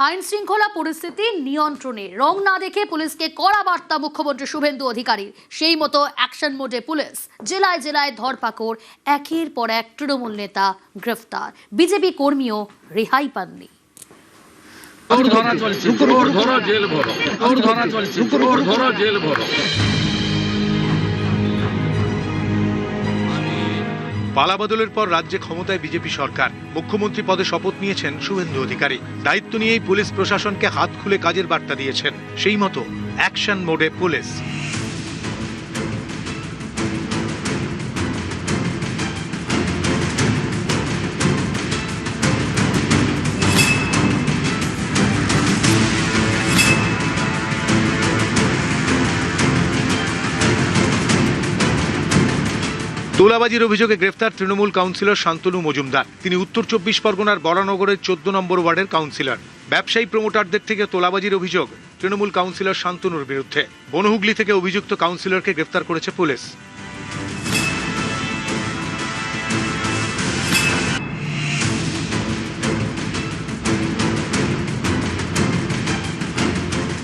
আইন শৃঙ্খলা পরিস্থিতি নিয়ন্ত্রণে রং না দেখে পুলিশকে কড়া বার্তা মুখ্যমন্ত্রী শুভেন্দু অধিকারীর। সেই মতো অ্যাকশন মোডে পুলিশ, জেলায় জেলায় ধরপাকড়, একের পর এক তৃণমূল নেতা গ্রেফতার, বিজেপি কর্মীও রেহাই পাননি। পালাবদলের পর রাজ্যে ক্ষমতায় বিজেপি সরকার। মুখ্যমন্ত্রী পদে শপথ নিয়েছেন শুভেন্দু অধিকারী। দায়িত্ব নিয়েই পুলিশ প্রশাসনকে হাত খুলে কাজের বার্তা দিয়েছেন। সেই মতো অ্যাকশন মোডে পুলিশ। তোলাবাজির অভিযোগে গ্রেফতার তৃণমূল কাউন্সিলর শান্তনু মজুমদার। তিনি উত্তর 24 পরগনার বরানগরের 14 নম্বর ওয়ার্ডের কাউন্সিলর। ব্যবসায়ী প্রমোটারদের থেকে তোলাবাজির অভিযোগ তৃণমূল কাউন্সিলর শান্তনুর বিরুদ্ধে। বনহুগলি থেকে অভিযুক্ত কাউন্সিলরকে গ্রেফতার করেছে পুলিশ।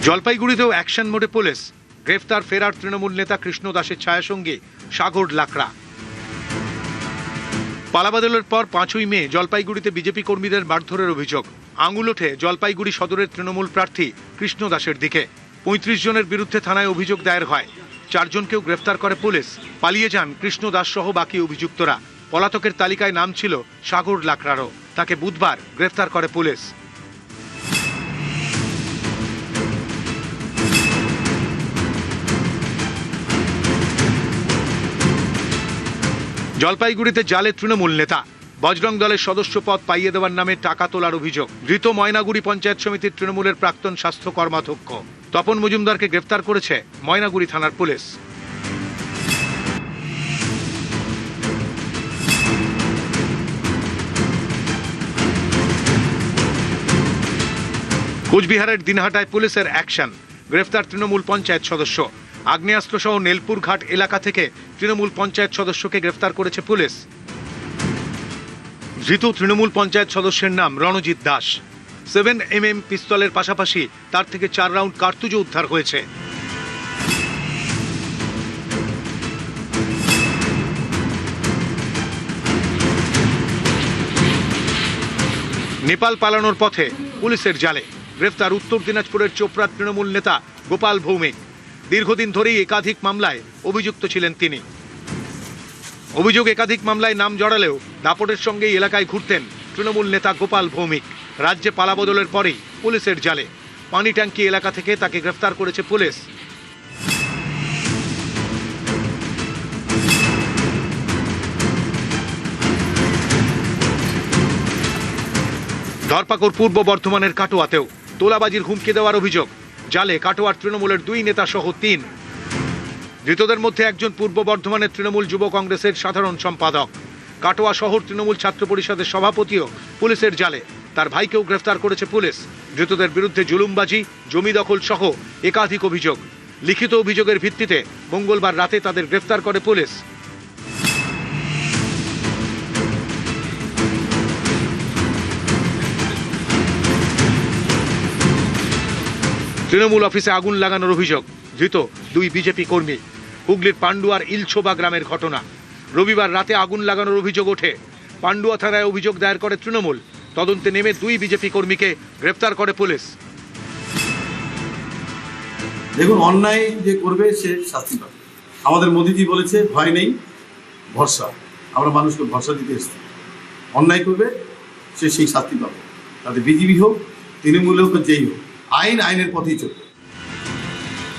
জলপাইগুড়িতেও অ্যাকশন মোডে পুলিশ। গ্রেফতার ফেরার তৃণমূল নেতা কৃষ্ণ দাসের ছায়াসঙ্গী সাগর লাকড়া। পালাবদলের পর 5ই মে জলপাইগুড়িতে বিজেপি কর্মীদের মারধরের অভিযোগ। আঙুল ওঠে জলপাইগুড়ি সদরের তৃণমূল প্রার্থী কৃষ্ণ দাসের দিকে। 35 জনের বিরুদ্ধে থানায় অভিযোগ দায়ের হয়। 4 জনকেও গ্রেফতার করে পুলিশ। পালিয়ে যান কৃষ্ণ দাস সহ বাকি অভিযুক্তরা। পলাতকের তালিকায় নাম ছিল সাগর লাকড়ারও। তাকে বুধবার গ্রেফতার করে পুলিশ। জলপাইগুড়িতে জালে তৃণমূল নেতা। বজরং দলের সদস্য পদ পাইয়ে দেওয়ার নামে টাকা তোলার অভিযোগ। ধৃত ময়নাগুড়ি পঞ্চায়েত সমিতির তৃণমূলের প্রাক্তন স্বাস্থ্য কর্মাধ্যক্ষ তপন মজুমদারকে গ্রেফতার করেছে ময়নাগুড়ি থানার পুলিশ। কোচবিহারের দিনহাটায় পুলিশের অ্যাকশন। গ্রেফতার তৃণমূল পঞ্চায়েত সদস্য। আগ্নেয়াস্ত্র সহ নেলপুর ঘাট এলাকা থেকে তৃণমূল পঞ্চায়েত সদস্যকে গ্রেফতার করেছে পুলিশ। ধৃত তৃণমূল পঞ্চায়েত সদস্যের নাম রণজিৎ দাস। 7mm পিস্তলের পাশাপাশি তার থেকে 4 রাউন্ড কার্তুজও উদ্ধার হয়েছে। নেপাল পালানোর পথে পুলিশের জালে। গ্রেফতার উত্তর দিনাজপুরের চোপড়ার তৃণমূল নেতা গোপাল ভৌমিক। দীর্ঘদিন ধরেই একাধিক মামলায় অভিযুক্ত ছিলেন তিনি। অভিযোগ একাধিক মামলায় নাম জড়ালেও দাপটের সঙ্গেই এলাকায় ঘুরতেন তৃণমূল নেতা গোপাল ভৌমিক। রাজ্যে পালাবদলের পরেই পুলিশের জালে। পানি ট্যাঙ্কি এলাকা থেকে তাকে গ্রেফতার করেছে পুলিশ। ধরপাকড় পূর্ব বর্ধমানের কাটোয়াতেও। তোলাবাজির হুমকি দেওয়ার অভিযোগ। জালে কাটোয়ার তৃণমূলের 2 নেতা সহ 3। ধৃতদের মধ্যে একজন পূর্ব বর্ধমানের তৃণমূল যুব কংগ্রেসের সাধারণ সম্পাদক। কাটোয়া শহর তৃণমূল ছাত্র পরিষদের সভাপতিও পুলিশের জালে। তার ভাইকেও গ্রেফতার করেছে পুলিশ। ধৃতদের বিরুদ্ধে জুলুমবাজি, জমি দখল সহ একাধিক অভিযোগ। লিখিত অভিযোগের ভিত্তিতে মঙ্গলবার রাতে তাদের গ্রেফতার করে পুলিশ। তৃণমূল অফিসে আগুন লাগানোর অভিযোগ। ধৃত 2 বিজেপি কর্মী। হুগলির পান্ডুয়ার ইলছোবা গ্রামের ঘটনা। রবিবার রাতে আগুন লাগানোর অভিযোগ ওঠে। পান্ডুয়া থানায় অভিযোগ দায়ের করে তৃণমূল। তদন্তে নেমে 2 বিজেপি কর্মীকে গ্রেফতার করে পুলিশ। দেখুন, অন্যায় যে করবে সে শাস্তি পাবে। আমাদের মোদিজি বলেছে ভয় নেই, ভরসা। আমরা মানুষকে ভরসা দিতে এসেছি। অন্যায় করবে সে সেই শাস্তি পাবে। তাতে বিজেপি হোক, তৃণমূল হোক, যেই হোক, আইন আইনের পথেই চলবে।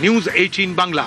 নিউজ 18 বাংলা।